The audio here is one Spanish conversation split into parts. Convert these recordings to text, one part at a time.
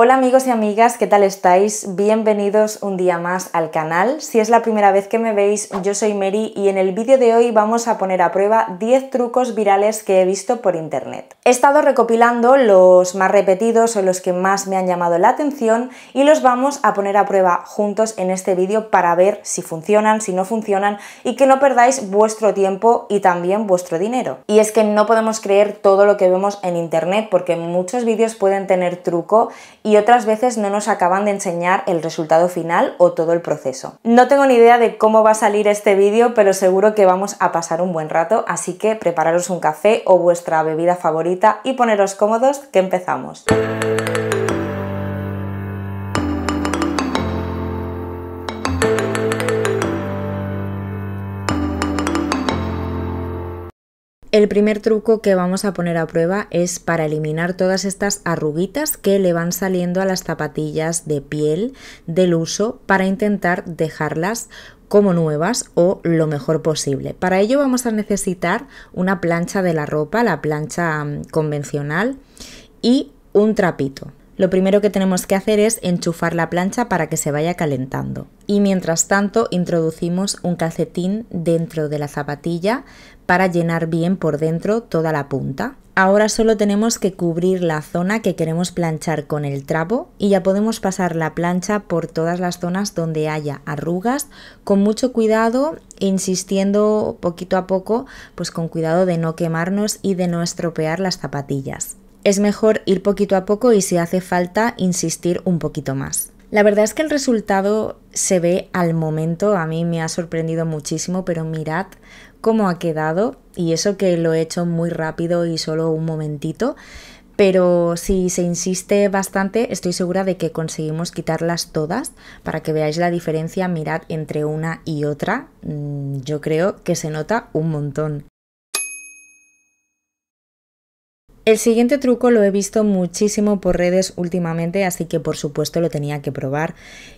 Hola amigos y amigas, ¿qué tal estáis? Bienvenidos un día más al canal. Si es la primera vez que me veis, yo soy Mary y en el vídeo de hoy vamos a poner a prueba 10 trucos virales que he visto por internet. He estado recopilando los más repetidos o los que más me han llamado la atención y los vamos a poner a prueba juntos en este vídeo para ver si funcionan, si no funcionan y que no perdáis vuestro tiempo y también vuestro dinero. Y es que no podemos creer todo lo que vemos en internet porque muchos vídeos pueden tener truco y otras veces no nos acaban de enseñar el resultado final o todo el proceso. No tengo ni idea de cómo va a salir este vídeo, pero seguro que vamos a pasar un buen rato, así que prepararos un café o vuestra bebida favorita y poneros cómodos que empezamos. El primer truco que vamos a poner a prueba es para eliminar todas estas arruguitas que le van saliendo a las zapatillas de piel del uso para intentar dejarlas como nuevas o lo mejor posible. Para ello vamos a necesitar una plancha de la ropa, la plancha convencional y un trapito. Lo primero que tenemos que hacer es enchufar la plancha para que se vaya calentando. Y mientras tanto introducimos un calcetín dentro de la zapatilla para llenar bien por dentro toda la punta. Ahora solo tenemos que cubrir la zona que queremos planchar con el trapo y ya podemos pasar la plancha por todas las zonas donde haya arrugas, con mucho cuidado e insistiendo poquito a poco, pues con cuidado de no quemarnos y de no estropear las zapatillas. Es mejor ir poquito a poco y si hace falta insistir un poquito más. La verdad es que el resultado se ve al momento, a mí me ha sorprendido muchísimo, pero mirad cómo ha quedado y eso que lo he hecho muy rápido y solo un momentito, pero si se insiste bastante estoy segura de que conseguimos quitarlas todas. Para que veáis la diferencia, mirad entre una y otra, yo creo que se nota un montón. El siguiente truco lo he visto muchísimo por redes últimamente, así que por supuesto lo tenía que probar.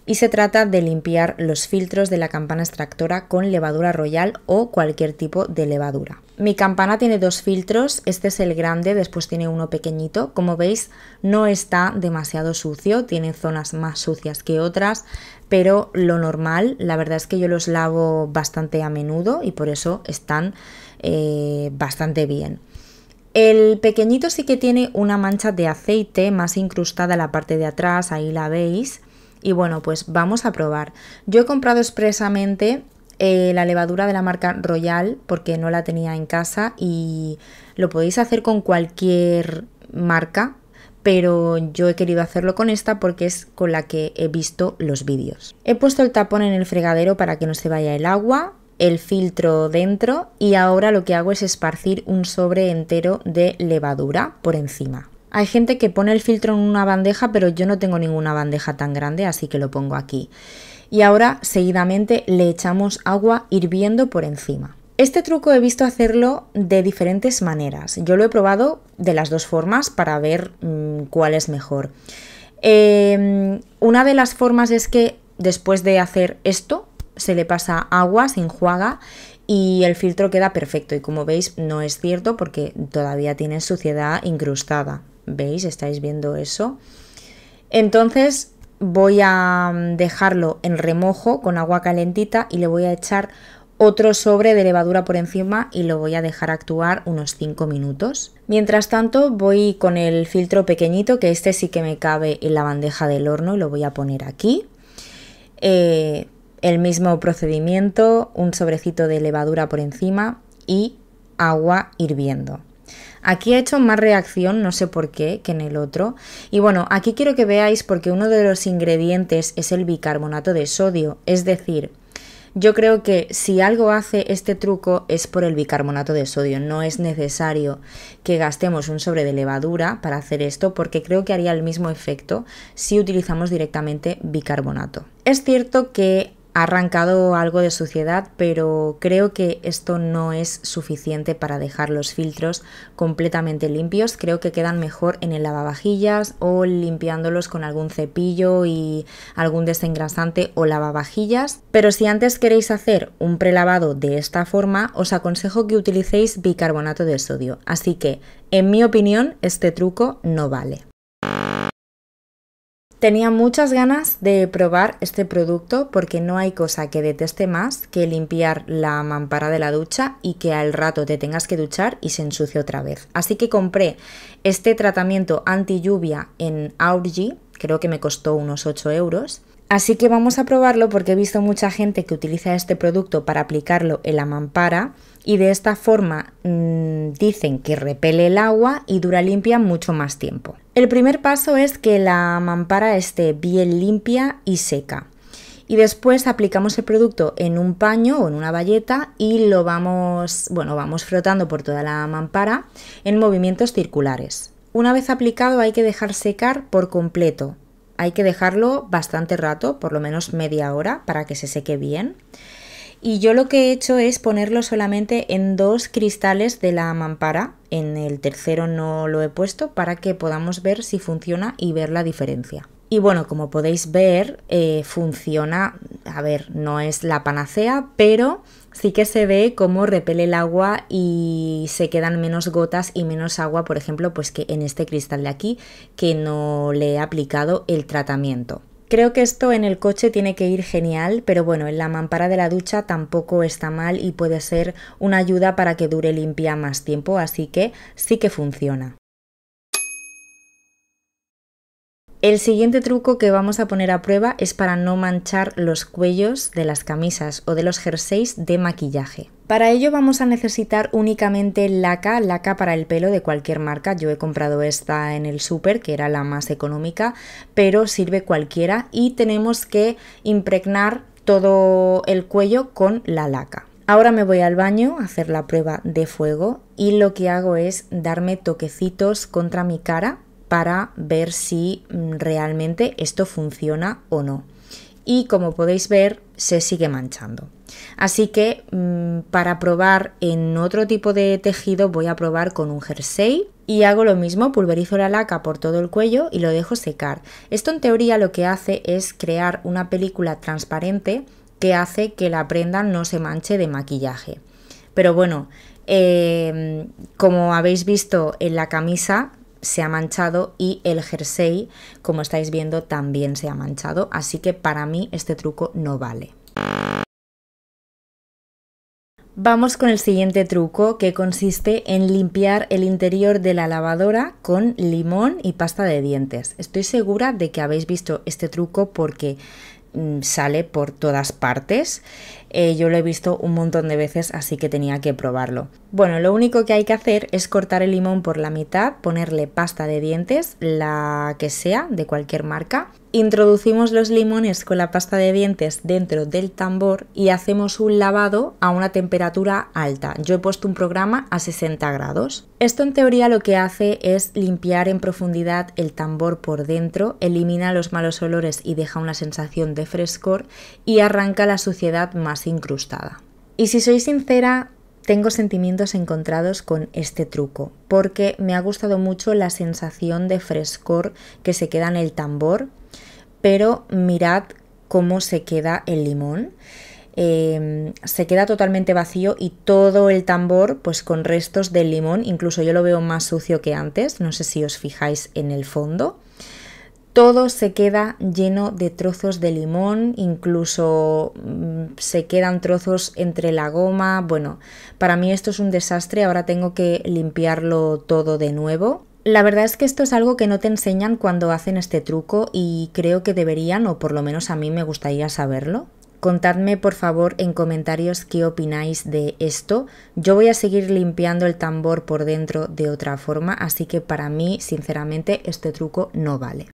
Y se trata de limpiar los filtros de la campana extractora con levadura royal o cualquier tipo de levadura. Mi campana tiene dos filtros, este es el grande, después tiene uno pequeñito. Como veis no está demasiado sucio, tiene zonas más sucias que otras, pero lo normal, la verdad es que yo los lavo bastante a menudo y por eso están bastante bien. El pequeñito sí que tiene una mancha de aceite más incrustada en la parte de atrás, ahí la veis. Y bueno, pues vamos a probar. Yo he comprado expresamente la levadura de la marca Royal porque no la tenía en casa y lo podéis hacer con cualquier marca, pero yo he querido hacerlo con esta porque es con la que he visto los vídeos. He puesto el tapón en el fregadero para que no se vaya el agua, el filtro dentro y ahora lo que hago es esparcir un sobre entero de levadura por encima. Hay gente que pone el filtro en una bandeja, pero yo no tengo ninguna bandeja tan grande, así que lo pongo aquí. Y ahora seguidamente le echamos agua hirviendo por encima. Este truco he visto hacerlo de diferentes maneras. Yo lo he probado de las dos formas para ver cuál es mejor. Una de las formas es que después de hacer esto, se le pasa agua, se enjuaga y el filtro queda perfecto. Y como veis no es cierto porque todavía tiene suciedad incrustada. ¿Veis? ¿Estáis viendo eso? Entonces voy a dejarlo en remojo con agua calentita y le voy a echar otro sobre de levadura por encima y lo voy a dejar actuar unos 5 minutos. Mientras tanto voy con el filtro pequeñito, que este sí que me cabe en la bandeja del horno y lo voy a poner aquí. El mismo procedimiento, un sobrecito de levadura por encima y agua hirviendo. Aquí he hecho más reacción, no sé por qué, que en el otro. Y bueno, aquí quiero que veáis porque uno de los ingredientes es el bicarbonato de sodio. Es decir, yo creo que si algo hace este truco es por el bicarbonato de sodio. No es necesario que gastemos un sobre de levadura para hacer esto porque creo que haría el mismo efecto si utilizamos directamente bicarbonato. Es cierto que ha arrancado algo de suciedad, pero creo que esto no es suficiente para dejar los filtros completamente limpios. Creo que quedan mejor en el lavavajillas o limpiándolos con algún cepillo y algún desengrasante o lavavajillas. Pero si antes queréis hacer un prelavado de esta forma, os aconsejo que utilicéis bicarbonato de sodio. Así que, en mi opinión, este truco no vale. Tenía muchas ganas de probar este producto porque no hay cosa que deteste más que limpiar la mampara de la ducha y que al rato te tengas que duchar y se ensucie otra vez. Así que compré este tratamiento anti lluvia en Aurgy, creo que me costó unos 8 euros. Así que vamos a probarlo porque he visto mucha gente que utiliza este producto para aplicarlo en la mampara y de esta forma dicen que repele el agua y dura limpia mucho más tiempo. El primer paso es que la mampara esté bien limpia y seca. Y después aplicamos el producto en un paño o en una bayeta y lo vamos frotando por toda la mampara en movimientos circulares. Una vez aplicado hay que dejar secar por completo. Hay que dejarlo bastante rato, por lo menos media hora, para que se seque bien. Y yo lo que he hecho es ponerlo solamente en 2 cristales de la mampara. En el tercero no lo he puesto para que podamos ver si funciona y ver la diferencia. Y bueno, como podéis ver, funciona, a ver, no es la panacea, pero sí que se ve cómo repele el agua y se quedan menos gotas y menos agua, por ejemplo, pues que en este cristal de aquí, que no le he aplicado el tratamiento. Creo que esto en el coche tiene que ir genial, pero bueno, en la mampara de la ducha tampoco está mal y puede ser una ayuda para que dure limpia más tiempo, así que sí que funciona. El siguiente truco que vamos a poner a prueba es para no manchar los cuellos de las camisas o de los jerseys de maquillaje. Para ello vamos a necesitar únicamente laca para el pelo de cualquier marca. Yo he comprado esta en el súper, que era la más económica, pero sirve cualquiera y tenemos que impregnar todo el cuello con la laca. Ahora me voy al baño a hacer la prueba de fuego y lo que hago es darme toquecitos contra mi cara para ver si realmente esto funciona o no. Y como podéis ver, se sigue manchando. Así que para probar en otro tipo de tejido voy a probar con un jersey y hago lo mismo, pulverizo la laca por todo el cuello y lo dejo secar. Esto en teoría lo que hace es crear una película transparente que hace que la prenda no se manche de maquillaje. Pero bueno, como habéis visto en la camisa, se ha manchado y el jersey, como estáis viendo, también se ha manchado, así que para mí este truco no vale. Vamos con el siguiente truco, que consiste en limpiar el interior de la lavadora con limón y pasta de dientes. Estoy segura de que habéis visto este truco porque sale por todas partes. Yo lo he visto un montón de veces, así que tenía que probarlo. Bueno, lo único que hay que hacer es cortar el limón por la mitad, ponerle pasta de dientes, la que sea, de cualquier marca. Introducimos los limones con la pasta de dientes dentro del tambor y hacemos un lavado a una temperatura alta. Yo he puesto un programa a 60 grados. Esto en teoría lo que hace es limpiar en profundidad el tambor por dentro, elimina los malos olores y deja una sensación de frescor y arranca la suciedad más incrustada. Y si soy sincera, tengo sentimientos encontrados con este truco, porque me ha gustado mucho la sensación de frescor que se queda en el tambor, pero mirad cómo se queda el limón. Se queda totalmente vacío y todo el tambor pues con restos del limón, incluso yo lo veo más sucio que antes, no sé si os fijáis en el fondo. Todo se queda lleno de trozos de limón, incluso se quedan trozos entre la goma. Bueno, para mí esto es un desastre, ahora tengo que limpiarlo todo de nuevo. La verdad es que esto es algo que no te enseñan cuando hacen este truco y creo que deberían, o por lo menos a mí me gustaría saberlo. Contadme por favor en comentarios qué opináis de esto. Yo voy a seguir limpiando el tambor por dentro de otra forma, así que para mí, sinceramente, este truco no vale.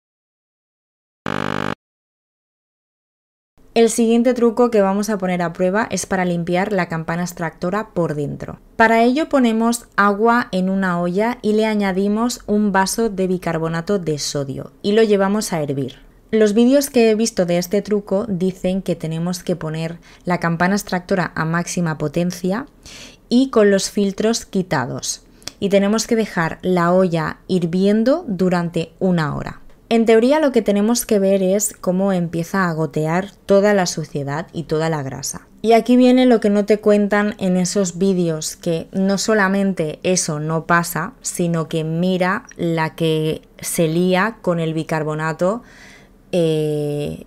El siguiente truco que vamos a poner a prueba es para limpiar la campana extractora por dentro. Para ello ponemos agua en una olla y le añadimos un vaso de bicarbonato de sodio y lo llevamos a hervir. Los vídeos que he visto de este truco dicen que tenemos que poner la campana extractora a máxima potencia y con los filtros quitados. Y tenemos que dejar la olla hirviendo durante 1 hora. En teoría lo que tenemos que ver es cómo empieza a gotear toda la suciedad y toda la grasa. Y aquí viene lo que no te cuentan en esos vídeos, que no solamente eso no pasa, sino que mira la que se lía con el bicarbonato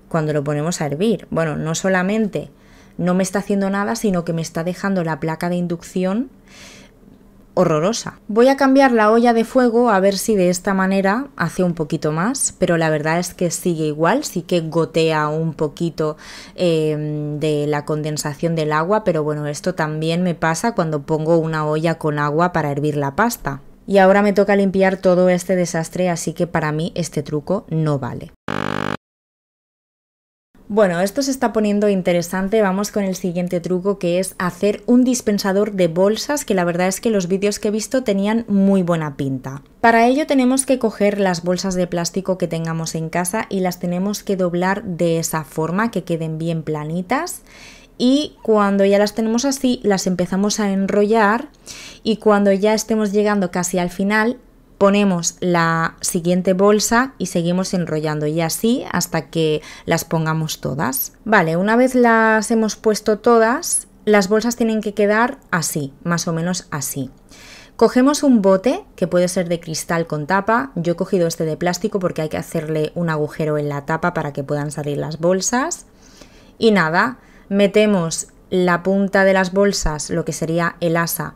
cuando lo ponemos a hervir. Bueno, no solamente no me está haciendo nada, sino que me está dejando la placa de inducción horrorosa. Voy a cambiar la olla de fuego a ver si de esta manera hace un poquito más, pero la verdad es que sigue igual, sí que gotea un poquito de la condensación del agua, pero bueno, esto también me pasa cuando pongo una olla con agua para hervir la pasta. Y ahora me toca limpiar todo este desastre, así que para mí este truco no vale. Bueno, esto se está poniendo interesante, vamos con el siguiente truco, que es hacer un dispensador de bolsas, que la verdad es que los vídeos que he visto tenían muy buena pinta. Para ello tenemos que coger las bolsas de plástico que tengamos en casa y las tenemos que doblar de esa forma, que queden bien planitas. Y cuando ya las tenemos así, las empezamos a enrollar y cuando ya estemos llegando casi al final, ponemos la siguiente bolsa y seguimos enrollando y así hasta que las pongamos todas. Vale, una vez las hemos puesto todas, las bolsas tienen que quedar así, más o menos así. Cogemos un bote, que puede ser de cristal con tapa. Yo he cogido este de plástico porque hay que hacerle un agujero en la tapa para que puedan salir las bolsas. Y nada, metemos la punta de las bolsas, lo que sería el asa,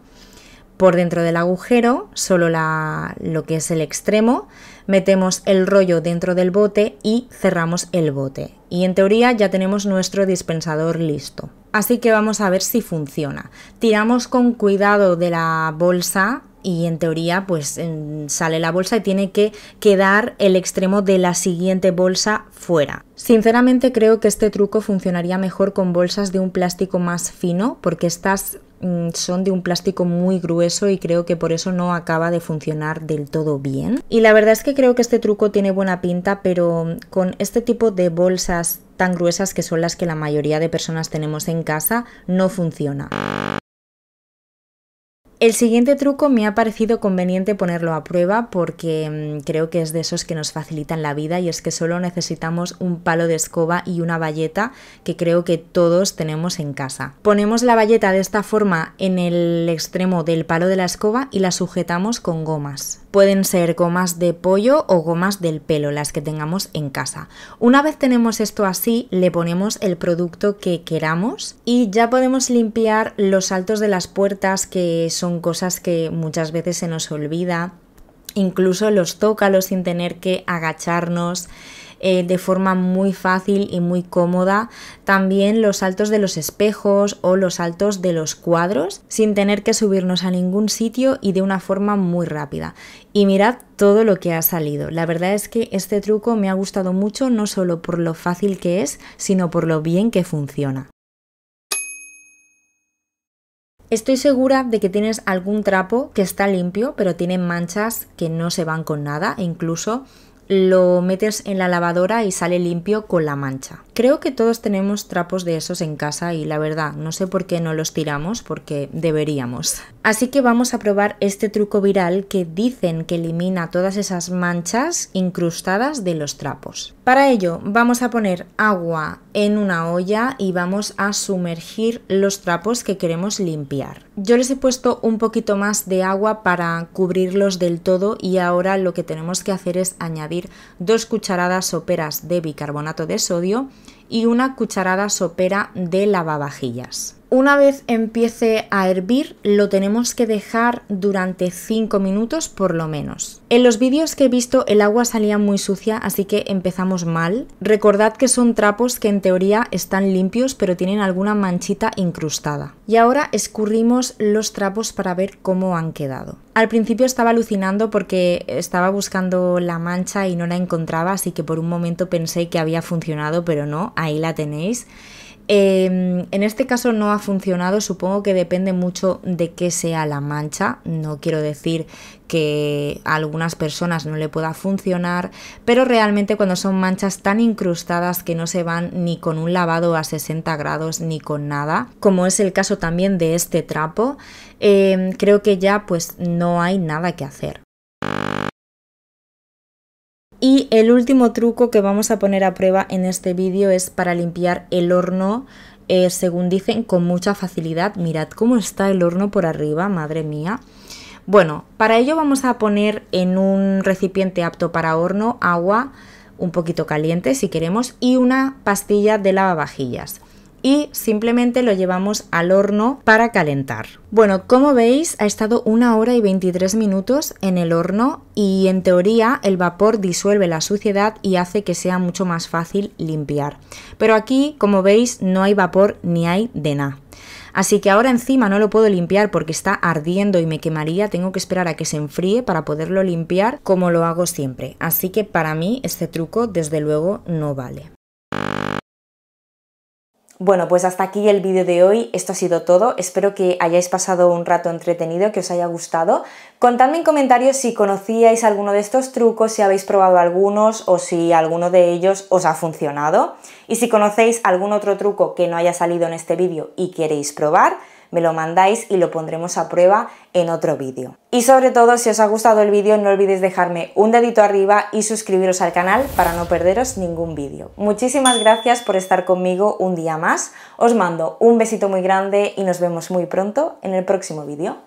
por dentro del agujero, solo lo que es el extremo, metemos el rollo dentro del bote y cerramos el bote. Y en teoría ya tenemos nuestro dispensador listo. Así que vamos a ver si funciona. Tiramos con cuidado de la bolsa y en teoría pues sale la bolsa y tiene que quedar el extremo de la siguiente bolsa fuera. Sinceramente creo que este truco funcionaría mejor con bolsas de un plástico más fino, porque estas son de un plástico muy grueso y creo que por eso no acaba de funcionar del todo bien. Y la verdad es que creo que este truco tiene buena pinta, pero con este tipo de bolsas tan gruesas, que son las que la mayoría de personas tenemos en casa, no funciona. El siguiente truco me ha parecido conveniente ponerlo a prueba porque creo que es de esos que nos facilitan la vida, y es que solo necesitamos un palo de escoba y una bayeta, que creo que todos tenemos en casa. Ponemos la bayeta de esta forma en el extremo del palo de la escoba y la sujetamos con gomas. Pueden ser gomas de pollo o gomas del pelo, las que tengamos en casa. Una vez tenemos esto así, le ponemos el producto que queramos y ya podemos limpiar los altos de las puertas, que son cosas que muchas veces se nos olvida. Incluso los zócalos sin tener que agacharnos, de forma muy fácil y muy cómoda. También los altos de los espejos o los altos de los cuadros sin tener que subirnos a ningún sitio y de una forma muy rápida. Y mirad todo lo que ha salido. La verdad es que este truco me ha gustado mucho, no solo por lo fácil que es, sino por lo bien que funciona. Estoy segura de que tienes algún trapo que está limpio, pero tiene manchas que no se van con nada, e incluso lo metes en la lavadora y sale limpio con la mancha. Creo que todos tenemos trapos de esos en casa y la verdad no sé por qué no los tiramos, porque deberíamos. Así que vamos a probar este truco viral que dicen que elimina todas esas manchas incrustadas de los trapos. Para ello vamos a poner agua en una olla y vamos a sumergir los trapos que queremos limpiar. Yo les he puesto un poquito más de agua para cubrirlos del todo y ahora lo que tenemos que hacer es añadir 2 cucharadas soperas de bicarbonato de sodio y 1 cucharada sopera de lavavajillas. Una vez empiece a hervir, lo tenemos que dejar durante 5 minutos por lo menos. En los vídeos que he visto el agua salía muy sucia, así que empezamos mal. Recordad que son trapos que en teoría están limpios, pero tienen alguna manchita incrustada. Y ahora escurrimos los trapos para ver cómo han quedado. Al principio estaba alucinando porque estaba buscando la mancha y no la encontraba, así que por un momento pensé que había funcionado, pero no, ahí la tenéis. En este caso no ha funcionado, supongo que depende mucho de qué sea la mancha. No quiero decir que a algunas personas no le pueda funcionar, pero realmente cuando son manchas tan incrustadas que no se van ni con un lavado a 60 grados ni con nada, como es el caso también de este trapo, creo que ya pues no hay nada que hacer. Y el último truco que vamos a poner a prueba en este vídeo es para limpiar el horno, según dicen, con mucha facilidad. Mirad cómo está el horno por arriba, madre mía. Bueno, para ello vamos a poner en un recipiente apto para horno agua, un poquito caliente si queremos, y una pastilla de lavavajillas. Y simplemente lo llevamos al horno para calentar. Bueno, como veis, ha estado 1 hora y 23 minutos en el horno y en teoría el vapor disuelve la suciedad y hace que sea mucho más fácil limpiar. Pero aquí, como veis, no hay vapor ni hay de nada. Así que ahora encima no lo puedo limpiar porque está ardiendo y me quemaría, tengo que esperar a que se enfríe para poderlo limpiar como lo hago siempre. Así que para mí este truco desde luego no vale. Bueno, pues hasta aquí el vídeo de hoy, esto ha sido todo, espero que hayáis pasado un rato entretenido, que os haya gustado. Contadme en comentarios si conocíais alguno de estos trucos, si habéis probado algunos o si alguno de ellos os ha funcionado. Y si conocéis algún otro truco que no haya salido en este vídeo y queréis probar, me lo mandáis y lo pondremos a prueba en otro vídeo. Y sobre todo, si os ha gustado el vídeo, no olvidéis dejarme un dedito arriba y suscribiros al canal para no perderos ningún vídeo. Muchísimas gracias por estar conmigo un día más, os mando un besito muy grande y nos vemos muy pronto en el próximo vídeo.